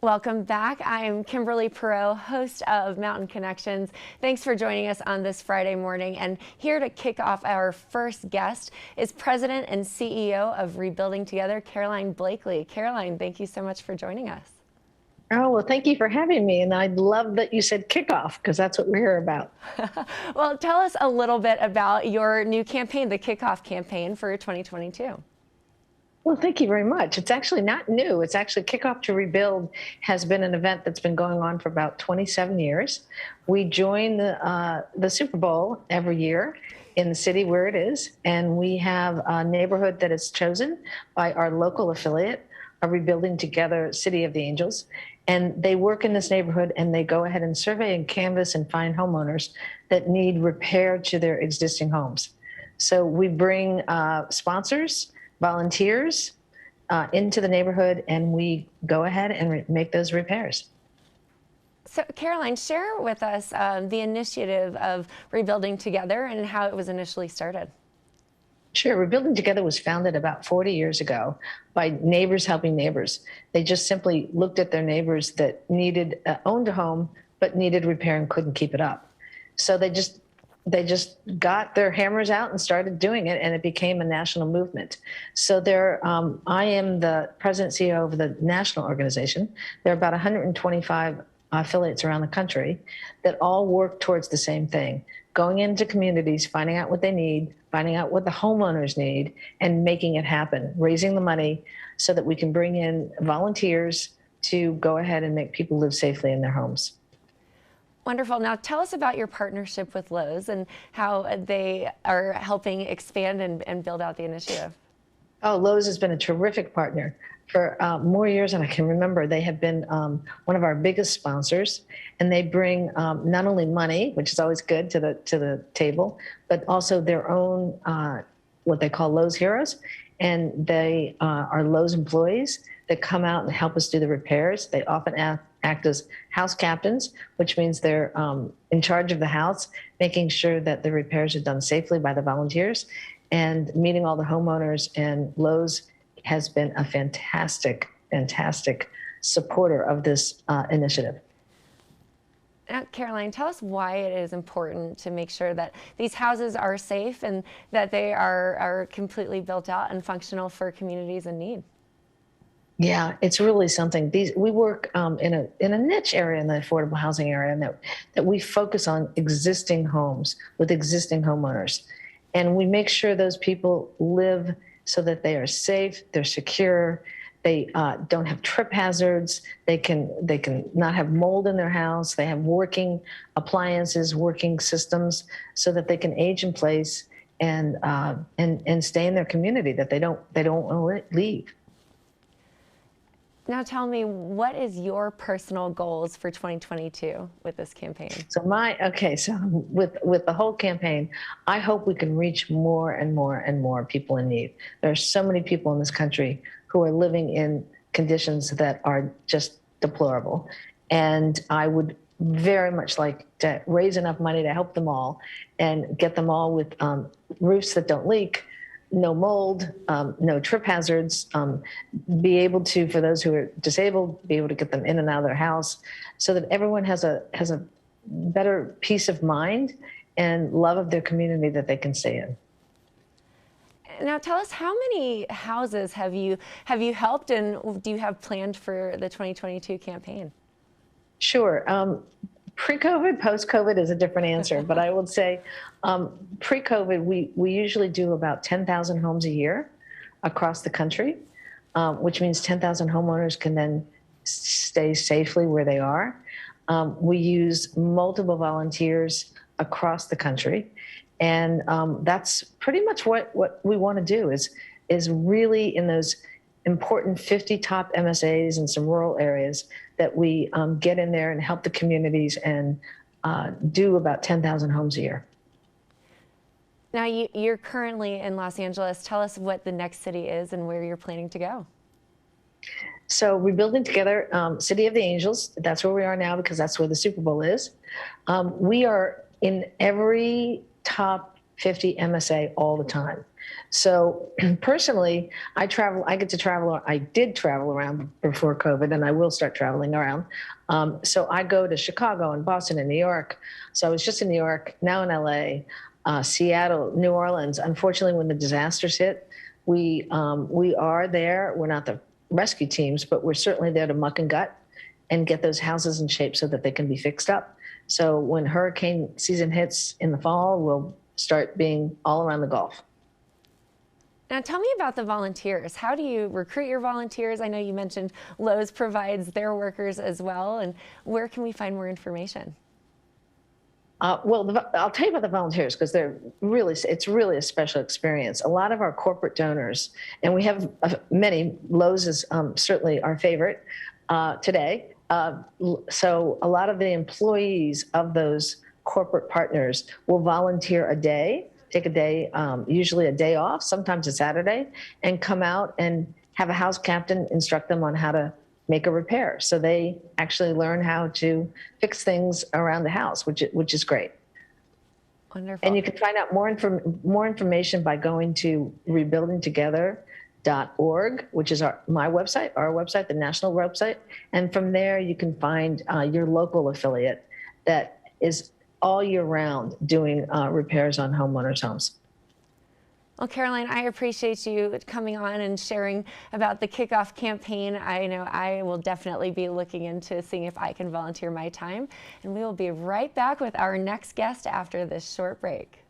Welcome back. I'm Kimberly Perot, host of Mountain Connections. Thanks for joining us on this Friday morning. And here to kick off our first guest is President and CEO of Rebuilding Together, Caroline Blakely. Caroline, thank you so much for joining us. Oh, well, thank you for having me. And I love that you said kickoff, because that's what we're here about. Well, tell us a little bit about your new campaign, the Kickoff campaign for 2022. Well, thank you very much. It's actually not new. It's actually Kickoff to Rebuild has been an event that's been going on for about 27 years. We join the Super Bowl every year in the city where it is, and we have a neighborhood that is chosen by our local affiliate, a Rebuilding Together City of the Angels. And they work in this neighborhood and they go ahead and survey and canvass and find homeowners that need repair to their existing homes. So we bring sponsors, volunteers into the neighborhood, and we go ahead and make those repairs. So Caroline, share with us the initiative of Rebuilding Together and how it was initially started. Sure. Rebuilding Together was founded about 40 years ago by neighbors helping neighbors. They just simply looked at their neighbors that owned a home but needed repair and couldn't keep it up. So they just got their hammers out and started doing it, and it became a national movement. So I am the president CEO of the national organization. There are about 125 affiliates around the country that all work towards the same thing: going into communities, finding out what they need, finding out what the homeowners need, and making it happen, raising the money so that we can bring in volunteers to go ahead and make people live safely in their homes. Wonderful. Now tell us about your partnership with Lowe's and how they are helping expand and build out the initiative. Oh, Lowe's has been a terrific partner for more years than I can remember. They have been one of our biggest sponsors, and they bring not only money, which is always good, to the table, but also their own what they call Lowe's Heroes, and they are Lowe's employees that come out and help us do the repairs. They often act as house captains, which means they're in charge of the house, making sure that the repairs are done safely by the volunteers and meeting all the homeowners. And Lowe's has been a fantastic, fantastic supporter of this initiative. Now, Caroline, tell us why it is important to make sure that these houses are safe and that they are completely built out and functional for communities in need. Yeah, it's really something. We work in a niche area in the affordable housing area, and that we focus on existing homes with existing homeowners, and we make sure those people live so that they are safe, they're secure, they don't have trip hazards, they can not have mold in their house, they have working appliances, working systems, so that they can age in place and stay in their community, that they don't want to leave. Now tell me, what is your personal goals for 2022 with this campaign? So with the whole campaign, I hope we can reach more and more and more people in need. There are so many people in this country who are living in conditions that are just deplorable. And I would very much like to raise enough money to help them all and get them all with roofs that don't leak, no mold, no trip hazards, be able to, for those who are disabled, be able to get them in and out of their house so that everyone has a better peace of mind and love of their community that they can stay in. Now tell us, how many houses have you helped, and do you have planned for the 2022 campaign? Sure. Pre-COVID, post-COVID is a different answer, but I would say pre-COVID, we usually do about 10,000 homes a year across the country, which means 10,000 homeowners can then stay safely where they are. We use multiple volunteers across the country, and that's pretty much what we want to do is really in those important 50 top MSAs in some rural areas that we get in there and help the communities and do about 10,000 homes a year. Now you're currently in Los Angeles. Tell us what the next city is and where you're planning to go. So Rebuilding Together, City of the Angels, that's where we are now because that's where the Super Bowl is. We are in every top 50 MSA all the time. So personally, I get to travel. I did travel around before COVID, and I will start traveling around. So I go to Chicago and Boston and New York. So I was just in New York, now in LA, Seattle, New Orleans. Unfortunately, when the disasters hit, we are there. We're not the rescue teams, but we're certainly there to muck and gut and get those houses in shape so that they can be fixed up. So when hurricane season hits in the fall, we'll start being all around the Gulf. Now tell me about the volunteers. How do you recruit your volunteers? I know you mentioned Lowe's provides their workers as well, and where can we find more information? Well, I'll tell you about the volunteers because it's really a special experience. A lot of our corporate donors, and we have many, Lowe's is certainly our favorite today. So a lot of the employees of those corporate partners will volunteer a day, take a day, usually a day off, sometimes a Saturday, and come out and have a house captain instruct them on how to make a repair. So they actually learn how to fix things around the house, which is great. Wonderful. And you can find out more information by going to rebuildingtogether.org, which is our website, the national website. And from there, you can find your local affiliate that is all year round doing repairs on homeowners' homes. Well, Caroline, I appreciate you coming on and sharing about the Kickoff campaign. I know I will definitely be looking into seeing if I can volunteer my time. And we will be right back with our next guest after this short break.